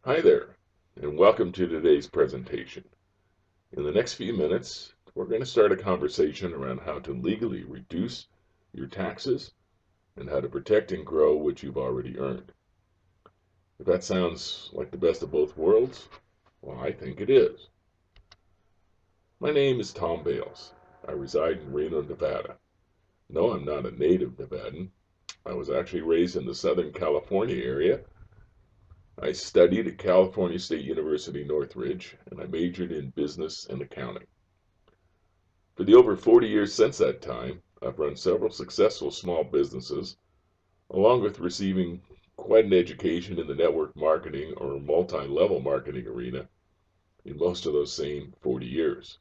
Hi there, and welcome to today's presentation. In the next few minutes, we're going to start a conversation around how to legally reduce your taxes and how to protect and grow what you've already earned. If that sounds like the best of both worlds, well, I think it is. My name is Tom Bales. I reside in Reno, Nevada. No, I'm not a native Nevadan. I was actually raised in the Southern California area. I studied at California State University, Northridge, and I majored in business and accounting. For the over 40 years since that time, I've run several successful small businesses, along with receiving quite an education in the network marketing or multi-level marketing arena in most of those same 40 years.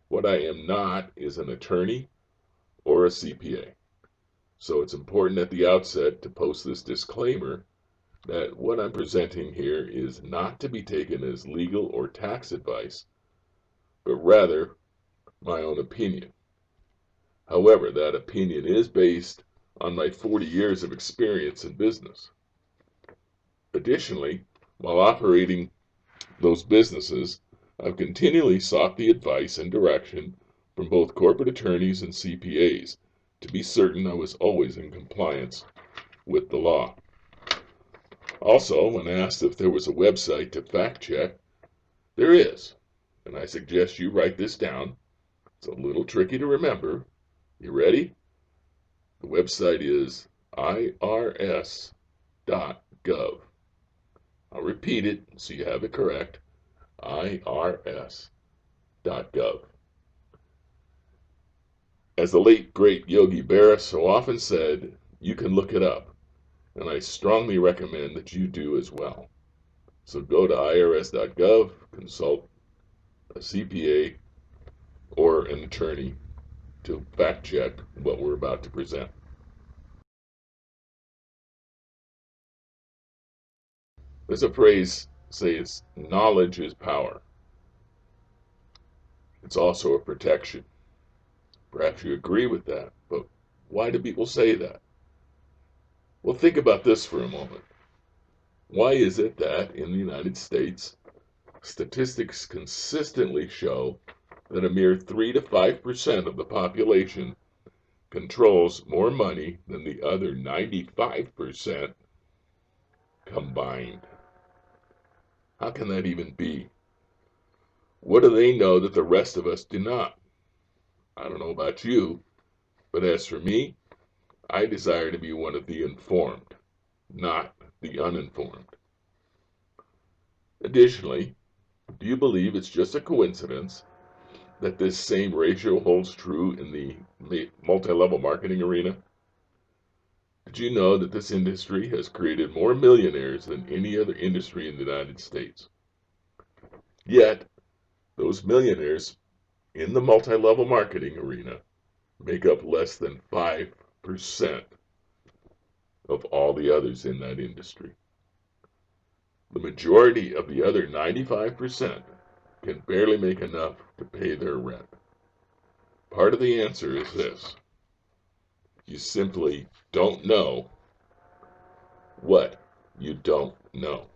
What I am not is an attorney or a CPA. So it's important at the outset to post this disclaimer that what I'm presenting here is not to be taken as legal or tax advice, but rather my own opinion. However, that opinion is based on my 40 years of experience in business. Additionally, while operating those businesses, I've continually sought the advice and direction from both corporate attorneys and CPAs to be certain I was always in compliance with the law. Also, when asked if there was a website to fact check, there is, and I suggest you write this down. It's a little tricky to remember. You ready? The website is irs.gov. I'll repeat it so you have it correct. irs.gov. As the late great Yogi Berra so often said, you can look it up, and I strongly recommend that you do as well. So go to irs.gov, consult a CPA or an attorney to fact check what we're about to present. There's a phrase says knowledge is power. It's also a protection. Perhaps you agree with that, but why do people say that? Well, think about this for a moment. Why is it that in the United States, statistics consistently show that a mere 3 to 5% of the population controls more money than the other 95% combined? How can that even be? What do they know that the rest of us do not? I don't know about you, but as for me, I desire to be one of the informed, not the uninformed. Additionally, do you believe it's just a coincidence that this same ratio holds true in the multi-level marketing arena? Did you know that this industry has created more millionaires than any other industry in the United States? Yet, those millionaires in the multi-level marketing arena make up less than 5% of all the others in that industry. The majority of the other 95% can barely make enough to pay their rent. Part of the answer is this: you simply don't know what you don't know.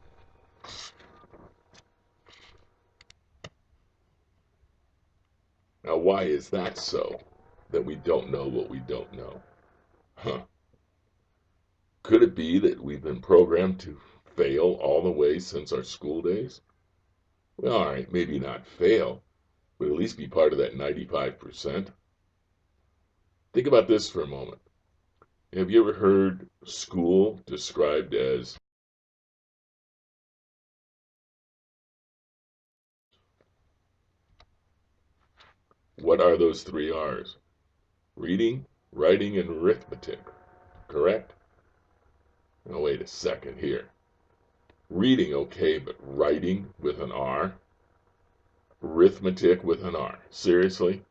Now, why is that so? That we don't know what we don't know? Huh. Could it be that we've been programmed to fail all the way since our school days? Well, all right, maybe not fail, but at least be part of that 95%. Think about this for a moment. Have you ever heard school described as what are those three R's? Reading, writing, and arithmetic, correct? Now, wait a second here. Reading, okay, but writing with an R? Arithmetic with an R. Seriously?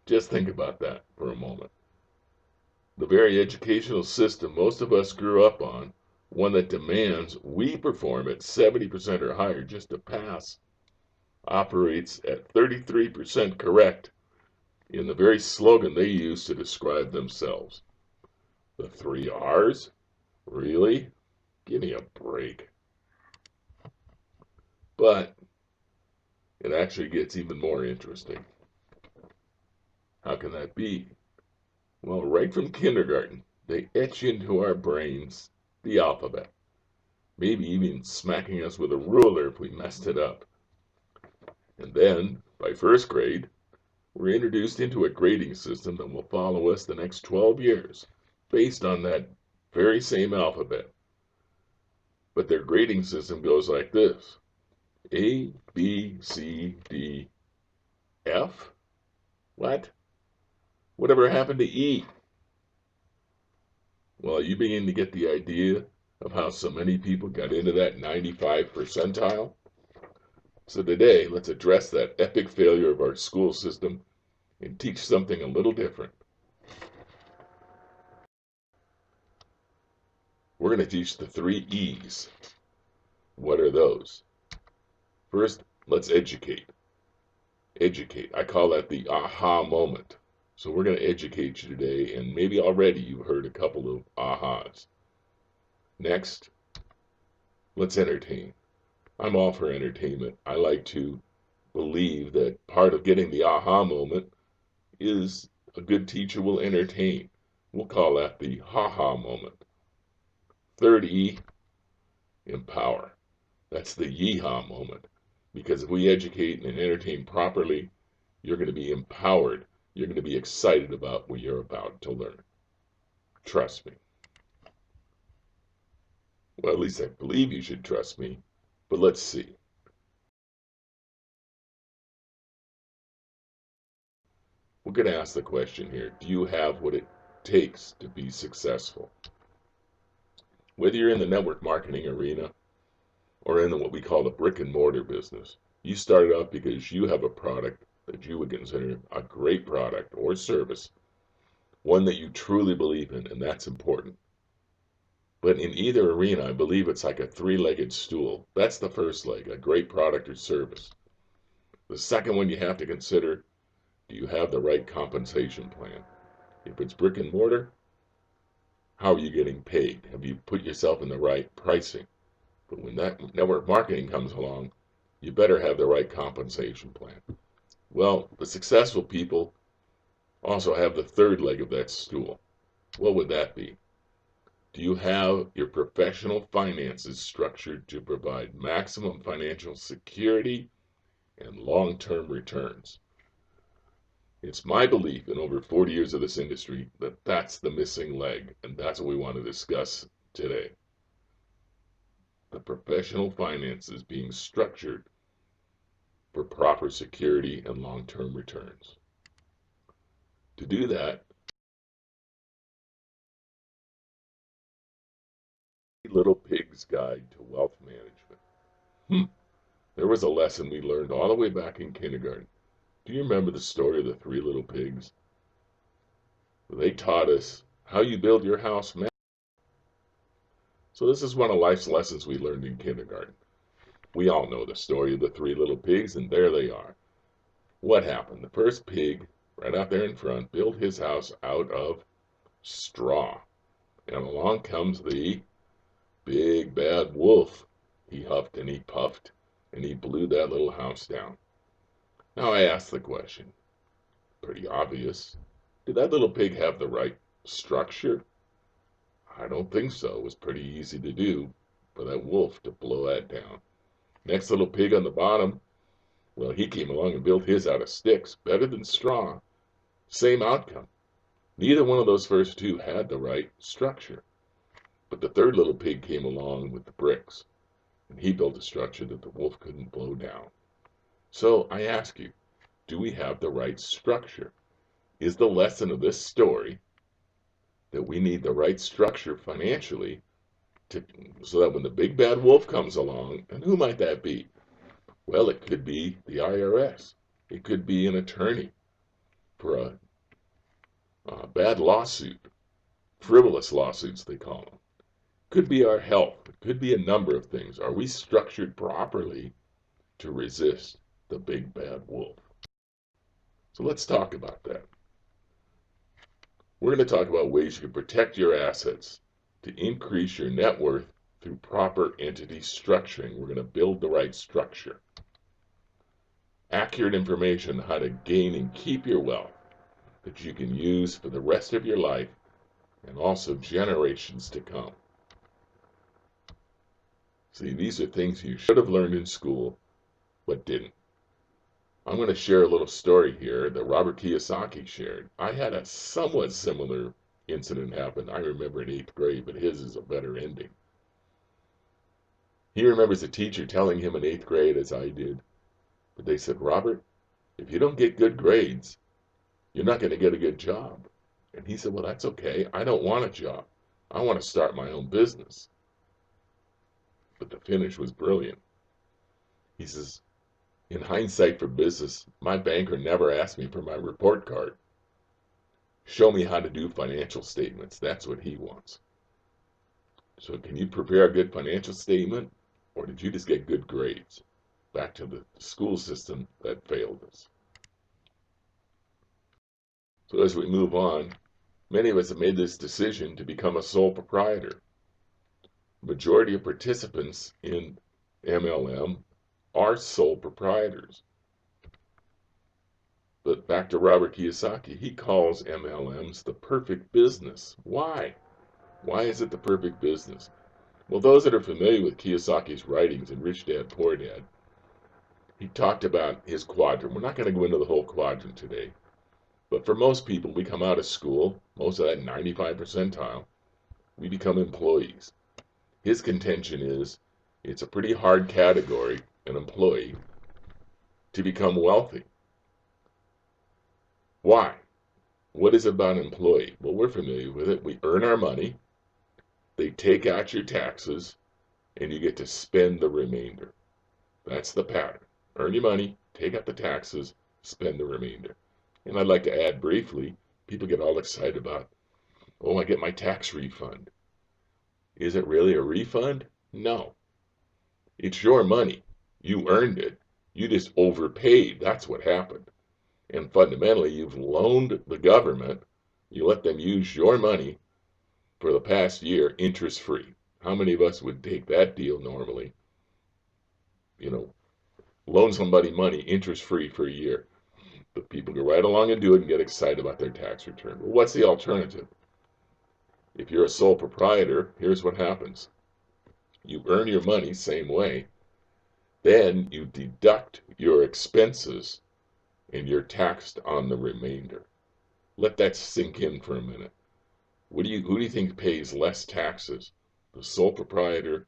Just think about that for a moment. The very educational system most of us grew up on, one that demands we perform at 70% or higher just to pass, operates at 33% correct in the very slogan they use to describe themselves. The three R's? Really? Give me a break. But it actually gets even more interesting. How can that be? Well, right from kindergarten, they etch into our brains the alphabet, maybe even smacking us with a ruler if we messed it up. And then, by first grade, we're introduced into a grading system that will follow us the next 12 years, based on that very same alphabet. But their grading system goes like this: A, B, C, D, F? What? Whatever happened to E? Well, you begin to get the idea of how so many people got into that 95 percentile? So today, let's address that epic failure of our school system and teach something a little different. We're going to teach the 3 E's. What are those? First, let's educate. Educate. I call that the aha moment. So we're going to educate you today, and maybe already you've heard a couple of ahas. Next, let's entertain. I'm all for entertainment. I like to believe that part of getting the aha moment is a good teacher will entertain. We'll call that the ha-ha moment. Third E, empower. That's the yeehaw moment. Because if we educate and entertain properly, you're going to be empowered. You're going to be excited about what you're about to learn. Trust me. Well, at least I believe you should trust me. But let's see. We're going to ask the question here: do you have what it takes to be successful? Whether you're in the network marketing arena or in what we call the brick and mortar business, you started out because you have a product that you would consider a great product or service, one that you truly believe in, and that's important. But in either arena, I believe it's like a three-legged stool. That's the first leg, a great product or service. The second one you have to consider: do you have the right compensation plan? If it's brick and mortar, how are you getting paid? Have you put yourself in the right pricing? But when that network marketing comes along, you better have the right compensation plan. Well, the successful people also have the third leg of that stool. What would that be? Do you have your professional finances structured to provide maximum financial security and long-term returns? It's my belief in over 40 years of this industry that that's the missing leg, and that's what we want to discuss today. The professional finances being structured for proper security and long-term returns. To do that, Little Pig's Guide to Wealth Management. There was a lesson we learned all the way back in kindergarten. Do you remember the story of the 3 little pigs? They taught us how you build your house. So this is one of life's lessons we learned in kindergarten. We all know the story of the 3 little pigs, and there they are. What happened? The first pig, right out there in front, built his house out of straw. And along comes the big bad wolf. He huffed and he puffed, and he blew that little house down. Now I ask the question, pretty obvious: did that little pig have the right structure? I don't think so. It was pretty easy to do for that wolf to blow that down. Next little pig on the bottom, well, he came along and built his out of sticks, better than straw. Same outcome. Neither one of those first 2 had the right structure. But the third little pig came along with the bricks, and he built a structure that the wolf couldn't blow down. So I ask you, do we have the right structure? Is the lesson of this story that we need the right structure financially so that when the big bad wolf comes along, and who might that be? Well, it could be the IRS. It could be an attorney for a bad lawsuit, frivolous lawsuits they call them. Could be our health. It could be a number of things. Are we structured properly to resist the big bad wolf? So let's talk about that. We're going to talk about ways you can protect your assets to increase your net worth through proper entity structuring. We're going to build the right structure. Accurate information on how to gain and keep your wealth that you can use for the rest of your life and also generations to come. See, these are things you should have learned in school but didn't. I'm going to share a little story here that Robert Kiyosaki shared. I had a somewhat similar incident happen. I remember in 8th grade, but his is a better ending. He remembers a teacher telling him in 8th grade, as I did, but they said, Robert, if you don't get good grades, you're not going to get a good job. And he said, well, that's okay. I don't want a job. I want to start my own business. But the finish was brilliant. He says, in hindsight for business, my banker never asked me for my report card. Show me how to do financial statements. That's what he wants. So can you prepare a good financial statement, or did you just get good grades? Back to the school system that failed us. So as we move on, many of us have made this decision to become a sole proprietor. Majority of participants in MLM are sole proprietors. But back to Robert Kiyosaki, he calls MLMs the perfect business. Why? Why is it the perfect business? Well, those that are familiar with Kiyosaki's writings in Rich Dad, Poor Dad, he talked about his quadrant. We're not going to go into the whole quadrant today. But for most people, we come out of school, most of that 95 percentile, we become employees. His contention is it's a pretty hard category, an employee, to become wealthy. Why? What is it about an employee? Well, we're familiar with it. We earn our money, they take out your taxes, and you get to spend the remainder. That's the pattern. Earn your money, take out the taxes, spend the remainder. And I'd like to add briefly, people get all excited about, oh, I get my tax refund. Is it really a refund? No. It's your money. You earned it. You just overpaid. That's what happened. And fundamentally, you've loaned the government, you let them use your money for the past year interest-free. How many of us would take that deal normally? You know, loan somebody money interest-free for a year. But people go right along and do it and get excited about their tax return. Well, what's the alternative? If you're a sole proprietor, here's what happens. You earn your money same way. Then you deduct your expenses and you're taxed on the remainder. Let that sink in for a minute. Who do you think pays less taxes? The sole proprietor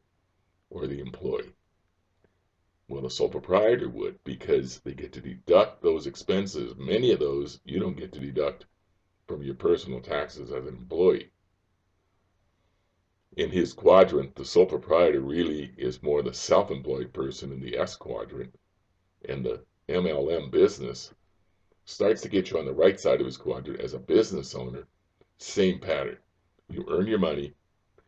or the employee? Well, the sole proprietor would, because they get to deduct those expenses. Many of those you don't get to deduct from your personal taxes as an employee. In his quadrant, the sole proprietor really is more the self-employed person in the S quadrant, and the MLM business starts to get you on the right side of his quadrant as a business owner. Same pattern. You earn your money,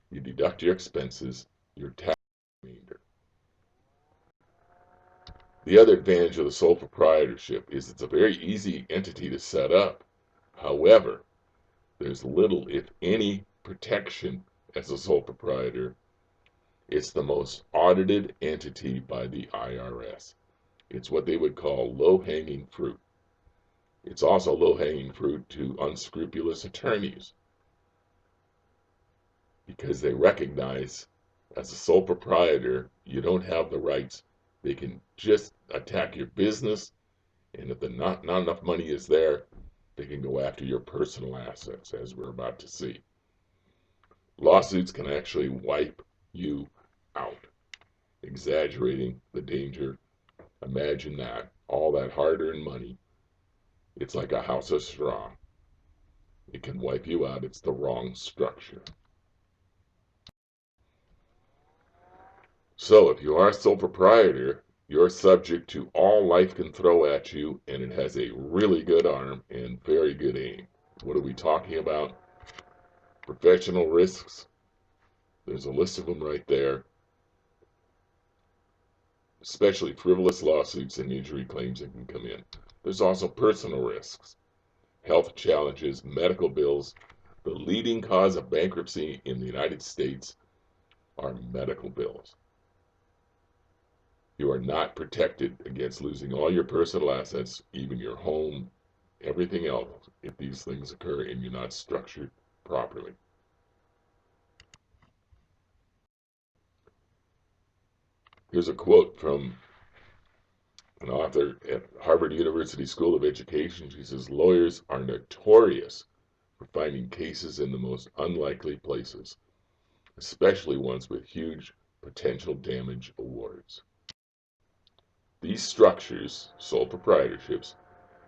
you deduct your expenses, your tax remainder. The other advantage of the sole proprietorship is it's a very easy entity to set up. However, there's little, if any, protection as a sole proprietor. It's the most audited entity by the IRS. It's what they would call low-hanging fruit. It's also low-hanging fruit to unscrupulous attorneys because they recognize as a sole proprietor, you don't have the rights. They can just attack your business, and if not enough money is there, they can go after your personal assets, as we're about to see. Lawsuits can actually wipe you out, exaggerating the danger. Imagine that, all that hard-earned money, it's like a house of straw. It can wipe you out. It's the wrong structure. So if you are a sole proprietor, you're subject to all life can throw at you, and it has a really good arm and very good aim. What are we talking about? Professional risks. There's a list of them right there. Especially frivolous lawsuits and injury claims that can come in. There's also personal risks, health challenges, medical bills. The leading cause of bankruptcy in the United States are medical bills. You are not protected against losing all your personal assets, even your home, everything else, if these things occur and you're not structured properly. Here's a quote from an author at Harvard University School of Education. She says, lawyers are notorious for finding cases in the most unlikely places, especially ones with huge potential damage awards. These structures, sole proprietorships,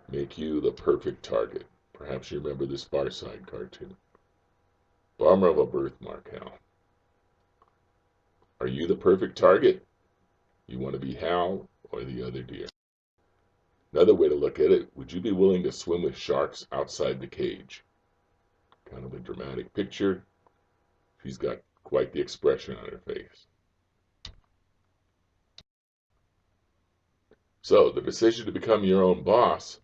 make you the perfect target. Perhaps you remember this Far Side cartoon. Bummer of a birthmark, Hal. Are you the perfect target? You want to be Hal or the other deer? Another way to look at it, would you be willing to swim with sharks outside the cage? Kind of a dramatic picture. She's got quite the expression on her face. So, the decision to become your own boss.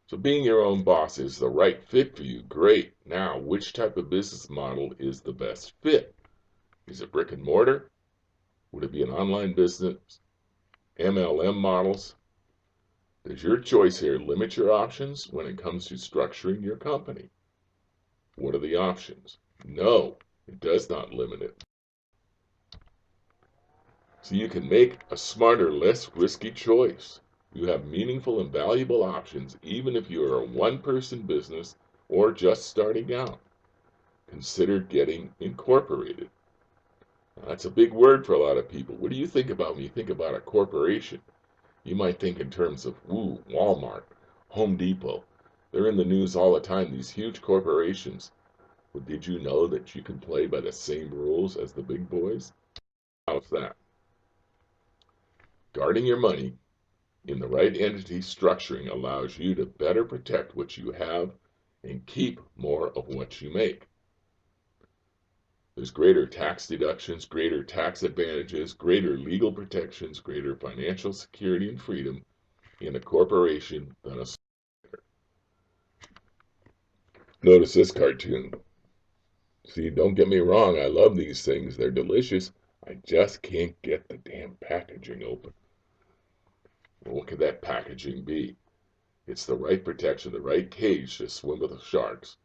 So, being your own boss is the right fit for you. Great. Now, which type of business model is the best fit? Is it brick and mortar? Would it be an online business? MLM models? Does your choice here limit your options when it comes to structuring your company? What are the options? No, it does not limit it. So you can make a smarter, less risky choice. You have meaningful and valuable options even if you are a one-person business or just starting out. Consider getting incorporated. Now, that's a big word for a lot of people. What do you think about when you think about a corporation? You might think in terms of, ooh, Walmart, Home Depot. They're in the news all the time, these huge corporations. Well, did you know that you can play by the same rules as the big boys? How's that? Guarding your money in the right entity structuring allows you to better protect what you have and keep more of what you make. There's greater tax deductions, greater tax advantages, greater legal protections, greater financial security and freedom in a corporation than a. Notice this cartoon. See, don't get me wrong, I love these things. They're delicious. I just can't get the damn packaging open. Well, what could that packaging be? It's the right protection, the right cage to swim with the sharks.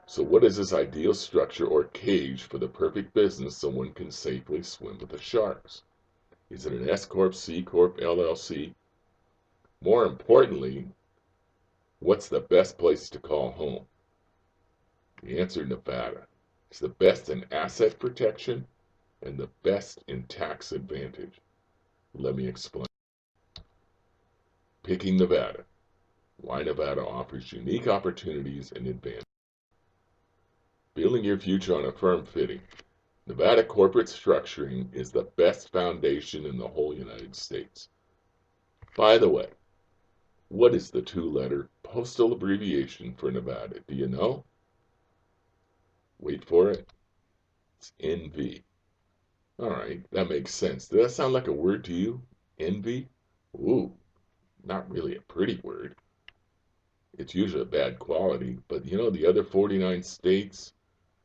So what is this ideal structure or cage for the perfect business so one can safely swim with the sharks? Is it an S Corp, C Corp, LLC? More importantly, what's the best place to call home? The answer, Nevada. It's the best in asset protection and the best in tax advantage. Let me explain. Picking Nevada. Why Nevada offers unique opportunities and advantages. Building your future on a firm footing. Nevada corporate structuring is the best foundation in the whole United States. By the way, what is the two-letter postal abbreviation for Nevada? Do you know? Wait for it. It's NV. All right, that makes sense. Does that sound like a word to you? Envy? Ooh, not really a pretty word. It's usually a bad quality, but you know the other 49 states,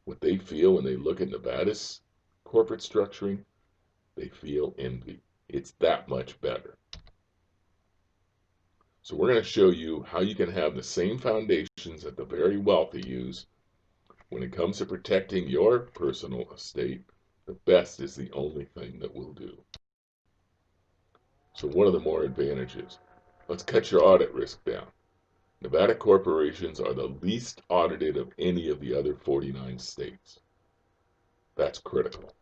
what they feel when they look at Nevada's corporate structuring, they feel envy. It's that much better. So we're going to show you how you can have the same foundations that the very wealthy use. When it comes to protecting your personal estate, the best is the only thing that will do. So what are the more advantages? Let's cut your audit risk down. Nevada corporations are the least audited of any of the other 49 states. That's critical.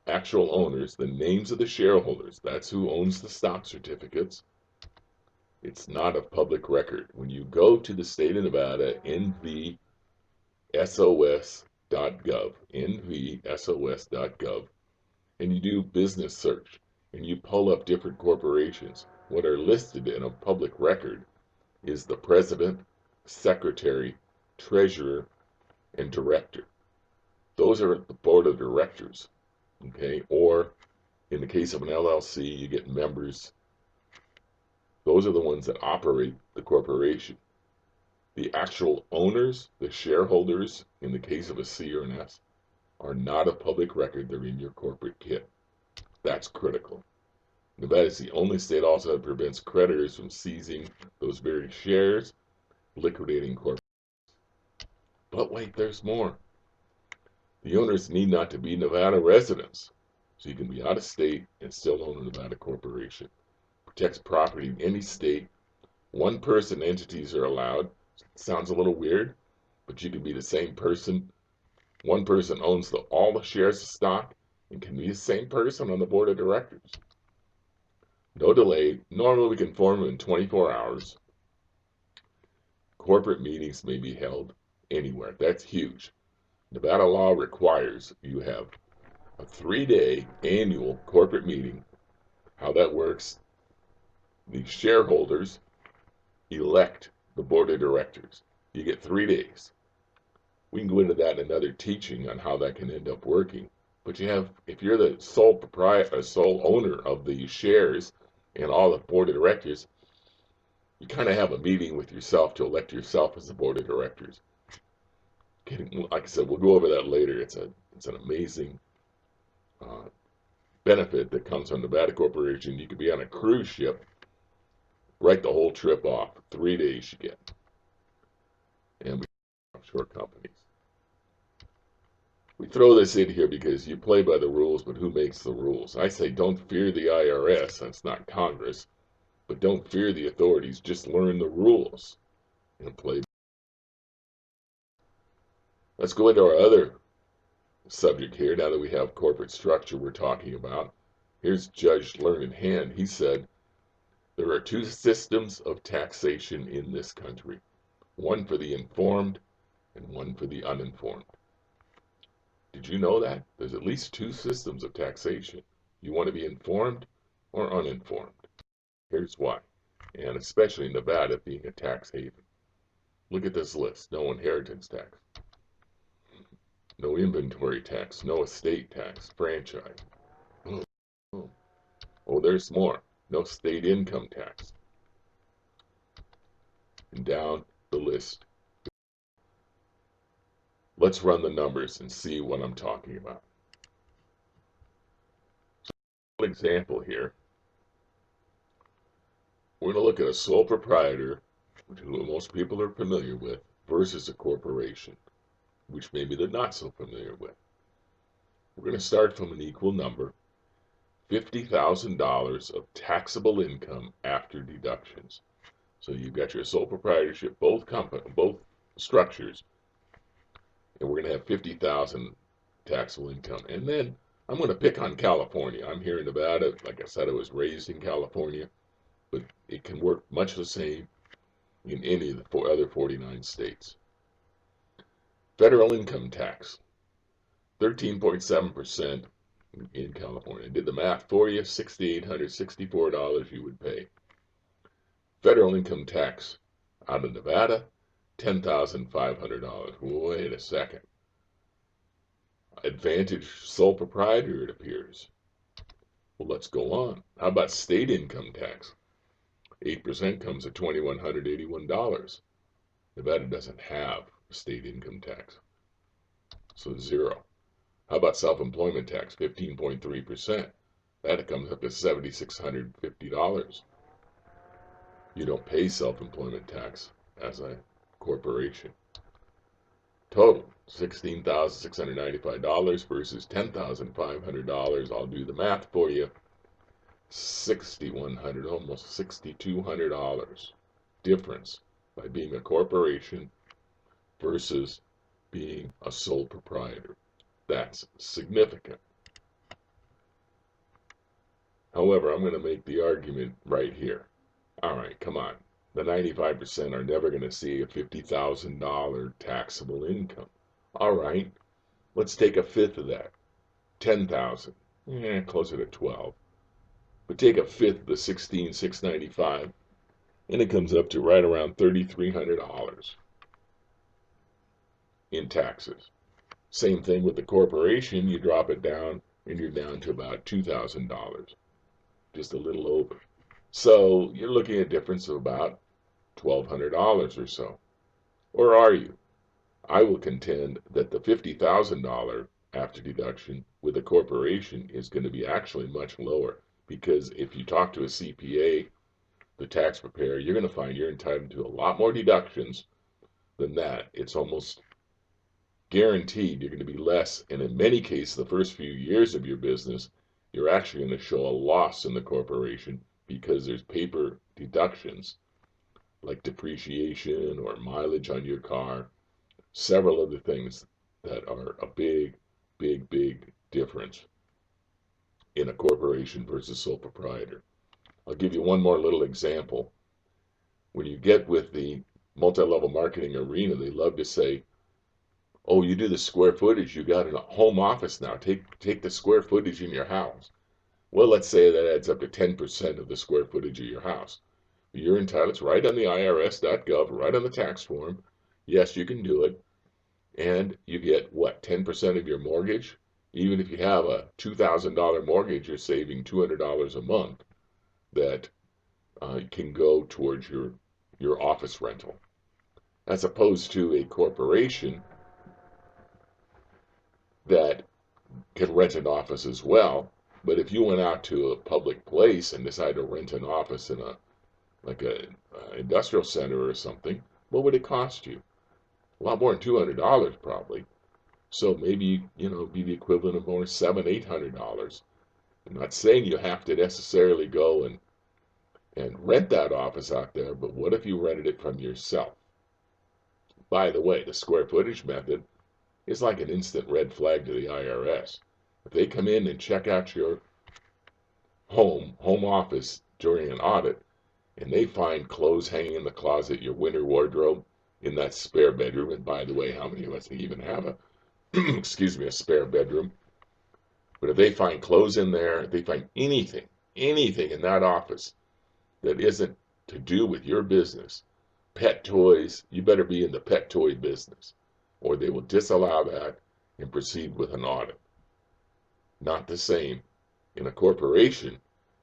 Actual owners, the names of the shareholders, that's who owns the stock certificates. It's not a public record. When you go to the state of Nevada, nvsos.gov, nvsos.gov, and you do business search, and you pull up different corporations, what are listed in a public record is the president, secretary, treasurer, and director. Those are the board of directors, okay? Or in the case of an LLC, you get members. Those are the ones that operate the corporation. The actual owners, the shareholders, in the case of a C or an S, are not a public record. They're in your corporate kit. That's critical. Nevada is the only state also that prevents creditors from seizing those very shares, liquidating corporate. But wait, there's more. The owners need not to be Nevada residents. So you can be out of state and still own a Nevada corporation. Protects property in any state. One person entities are allowed. Sounds a little weird, but you can be the same person. One person owns all the shares of stock and can be the same person on the board of directors. No delay. Normally we can form them in 24 hours. Corporate meetings may be held anywhere. That's huge. Nevada law requires you have a 3-day annual corporate meeting. How that works, the shareholders elect the board of directors. You get 3 days. We can go into that in another teaching on how that can end up working. But if you're the sole proprietor, sole owner of the shares and all the board of directors, you kind of have a meeting with yourself to elect yourself as the board of directors. Like I said, we'll go over that later. It's an amazing benefit that comes from Nevada Corporation. You could be on a cruise ship, write the whole trip off. 3 days you get. And we offshore companies. We throw this in here because you play by the rules, but who makes the rules? I say don't fear the IRS. That's not Congress. But don't fear the authorities. Just learn the rules and play. Let's go into our other subject here. Now that we have corporate structure we're talking about. Here's Judge Learned Hand. He said, there are 2 systems of taxation in this country. One for the informed and one for the uninformed. Did you know that? There's at least 2 systems of taxation. You want to be informed or uninformed. Here's why. And especially Nevada being a tax haven. Look at this list. No inheritance tax. No inventory tax. No estate tax. Franchise. Oh, there's more. No state income tax. And down the list. Let's run the numbers and see what I'm talking about. One example here. We're going to look at a sole proprietor, which is what most people are familiar with, versus a corporation, which maybe they're not so familiar with. We're going to start from an equal number, $50,000 of taxable income after deductions. So you've got your sole proprietorship, both structures, and we're going to have 50,000 taxable income. And then I'm going to pick on California. I'm here in Nevada. Like I said, I was raised in California, but it can work much the same in any of the other 49 states. Federal income tax, 13.7% in California. I did the math for you, $6,864 you would pay. Federal income tax out of Nevada, $10,500. Wait a second. Advantage sole proprietor, it appears. Well, let's go on. How about state income tax? 8% comes at $2,181. Nevada doesn't have state income tax, so 0. How about self-employment tax? 15.3%. That comes up to $7,650. You don't pay self-employment tax as a corporation. Total, $16,695 versus $10,500. I'll do the math for you. $6,100, almost $6,200 difference by being a corporation versus being a sole proprietor. That's significant. However, I'm going to make the argument right here. All right, come on. The 95% are never going to see a $50,000 taxable income. All right, let's take a fifth of that. 10,000. Closer to 12. But take a fifth of the 16,695, and it comes up to right around $3,300 in taxes. Same thing with the corporation. You drop it down, and you're down to about $2,000, just a little over. So you're looking at a difference of about $1,200 or so. Or are you? I will contend that the $50,000 after deduction with a corporation is going to be actually much lower, because if you talk to a CPA, the tax preparer, you're going to find you're entitled to a lot more deductions than that. It's almost guaranteed you're going to be less, and in many cases, the first few years of your business, you're actually going to show a loss in the corporation because there's paper deductions like depreciation or mileage on your car, several other things that are a big difference in a corporation versus sole proprietor. I'll give you one more little example. When you get with the multi-level marketing arena, they love to say, "Oh, you do the square footage. You got a home office now. Take the square footage in your house." Well, let's say that adds up to 10% of the square footage of your house. You're entitled. It's right on the IRS.gov, right on the tax form. Yes, you can do it, and you get what, 10% of your mortgage? Even if you have a $2,000 mortgage, you're saving $200 a month that can go towards your office rental, as opposed to a corporation that can rent an office as well. But if you went out to a public place and decided to rent an office in a like a industrial center or something, what would it cost you? A lot more than $200 probably. So maybe, be the equivalent of more $700, $800. I'm not saying you have to necessarily go and rent that office out there, but what if you rented it from yourself? By the way, the square footage method is like an instant red flag to the IRS. If they come in and check out your home office during an audit, and they find clothes hanging in the closet, your winter wardrobe, in that spare bedroom, and by the way, how many of us even have a, excuse me, a spare bedroom? But if they find clothes in there, if they find anything in that office that isn't to do with your business, pet toys, you better be in the pet toy business, or they will disallow that and proceed with an audit. Not the same. In a corporation,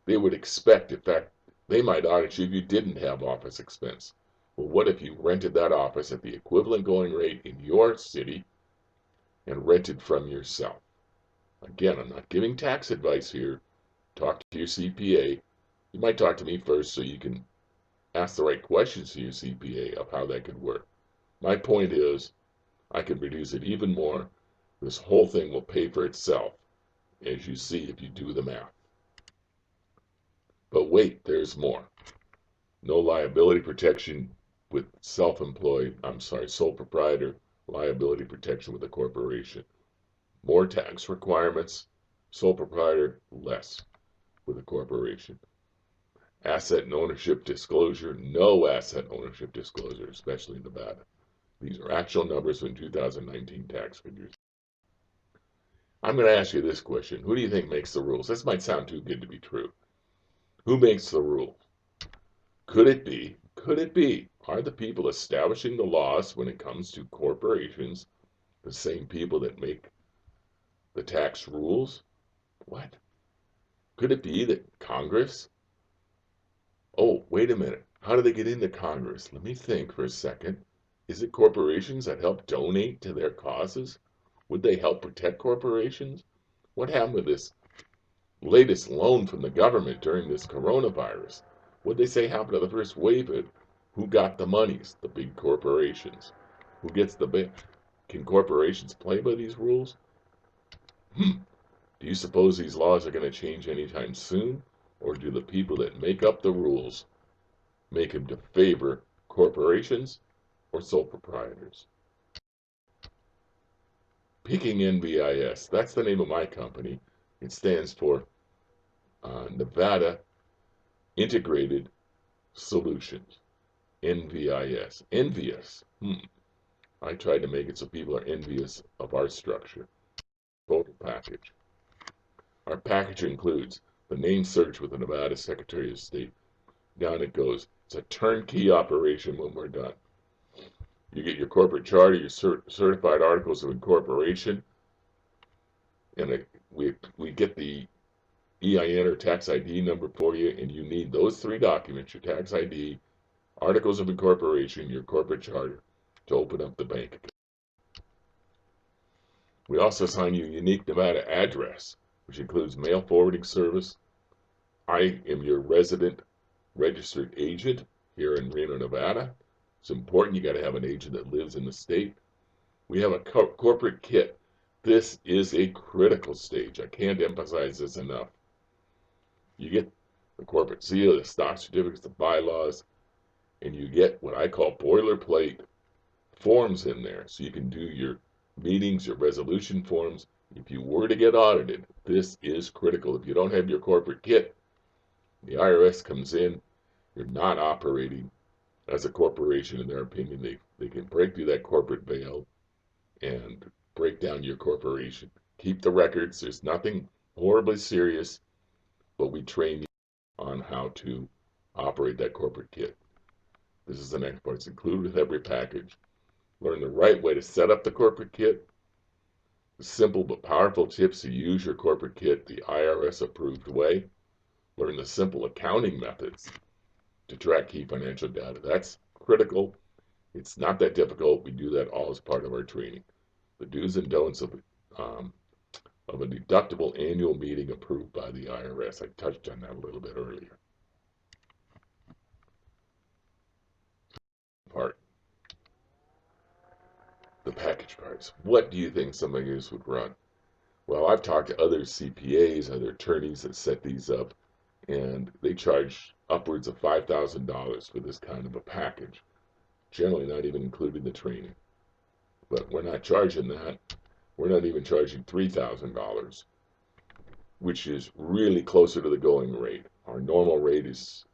they would expect, in fact, they might audit you if you didn't have office expense. Well, what if you rented that office at the equivalent going rate in your city and rented from yourself? Again, I'm not giving tax advice here. Talk to your CPA. You might talk to me first so you can ask the right questions to your CPA of how that could work. My point is, I could reduce it even more. This whole thing will pay for itself, as you see if you do the math. But wait, there's more. No liability protection with sole proprietor, liability protection with a corporation. More tax requirements, sole proprietor, less with a corporation. Asset and ownership disclosure, no asset ownership disclosure, especially in Nevada. These are actual numbers from 2019 tax figures. I'm going to ask you this question. Who do you think makes the rules? This might sound too good to be true. Who makes the rules? Could it be, are the people establishing the laws when it comes to corporations the same people that make the tax rules? What? Could it be that Congress? Oh, wait a minute. How do they get into Congress? Let me think for a second. Is it corporations that help donate to their causes? Would they help protect corporations? What happened with this latest loan from the government during this coronavirus? What they say happened to the first wave of it? Who got the monies? The big corporations. Who gets the big? Can corporations play by these rules? Do you suppose these laws are going to change anytime soon? Or do the people that make up the rules make them to favor corporations or sole proprietors? Picking NVIS, that's the name of my company. It stands for Nevada Integrated Solutions. NVIS. Envious. I tried to make it so people are envious of our structure. Total package. Our package includes the name search with the Nevada Secretary of State. Down it goes. It's a turnkey operation when we're done. You get your corporate charter, your certified articles of incorporation, and we get the EIN or tax ID number for you, and you need those three documents, your tax ID, articles of incorporation, your corporate charter. to open up the bank account. We also assign you a unique Nevada address, which includes mail forwarding service. I am your resident registered agent here in Reno, Nevada. It's important. You got to have an agent that lives in the state. We have a corporate kit. This is a critical stage. I can't emphasize this enough. You get the corporate seal, the stock certificates, the bylaws, and you get what I call boilerplate forms in there. So you can do your meetings, your resolution forms. If you were to get audited, this is critical. If you don't have your corporate kit, the IRS comes in, you're not operating as a corporation in their opinion. They can break through that corporate veil and break down your corporation. Keep the records. There's nothing horribly serious, but we train you on how to operate that corporate kit. This is the next part. It's included with every package. Learn the right way to set up the corporate kit. The simple but powerful tips to use your corporate kit the IRS approved way. Learn the simple accounting methods to track key financial data. That's critical. It's not that difficult. We do that all as part of our training. The do's and don'ts of a deductible annual meeting approved by the IRS. I touched on that a little bit earlier. Part. The package price. What do you think somebody else would run? Well, I've talked to other CPAs, other attorneys that set these up, and they charge upwards of $5,000 for this kind of a package. Generally not even including the training. But we're not charging that. We're not even charging $3,000, which is really closer to the going rate. Our normal rate is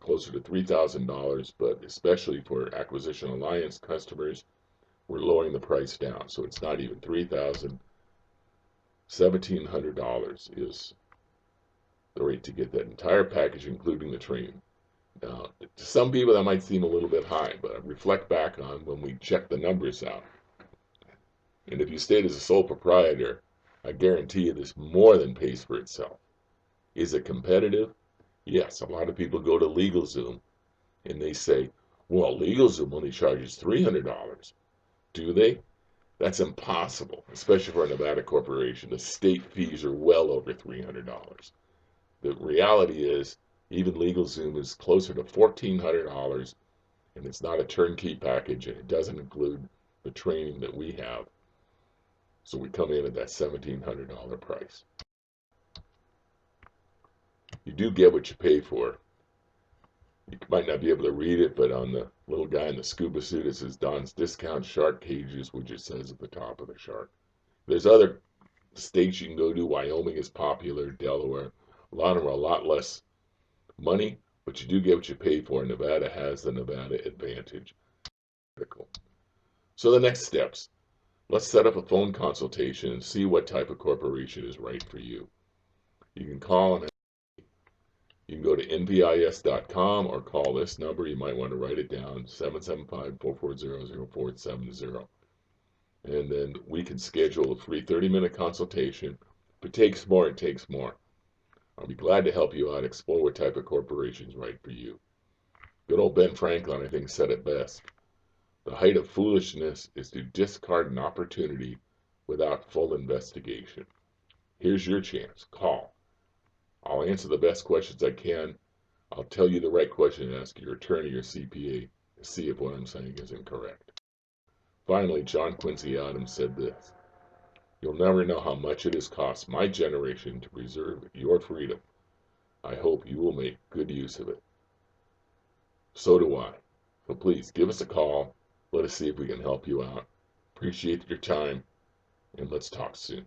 closer to $3,000, but especially for Acquisition Alliance customers, we're lowering the price down. So it's not even $3,000. $1,700 is the rate to get that entire package, including the training. Now, to some people that might seem a little bit high, but I reflect back on when we check the numbers out. And if you stayed as a sole proprietor, I guarantee you this more than pays for itself. Is it competitive? Yes, a lot of people go to LegalZoom and they say, well, LegalZoom only charges $300. Do they? That's impossible, especially for a Nevada corporation. The state fees are well over $300. The reality is, even LegalZoom is closer to $1,400, and it's not a turnkey package, and it doesn't include the training that we have. So we come in at that $1,700 price. You do get what you pay for. You might not be able to read it, but on the little guy in the scuba suit, it says Don's Discount Shark Cages, which it says at the top of the shark. There's other states you can go to. Wyoming is popular, Delaware. A lot of them are a lot less money, but you do get what you pay for. Nevada has the Nevada advantage. So the next steps. Let's set up a phone consultation and see what type of corporation is right for you. You can call and you can go to nvis.com or call this number. You might want to write it down, 775-440-0470. And then we can schedule a free 30-minute consultation. If it takes more, it takes more. I'll be glad to help you out, explore what type of corporation is right for you. Good old Ben Franklin, I think, said it best. The height of foolishness is to discard an opportunity without full investigation. Here's your chance. Call. I'll answer the best questions I can. I'll tell you the right question to ask your attorney or CPA to see if what I'm saying is incorrect. Finally, John Quincy Adams said this: you'll never know how much it has cost my generation to preserve your freedom. I hope you will make good use of it. So do I. So please give us a call. Let us see if we can help you out. Appreciate your time, and let's talk soon.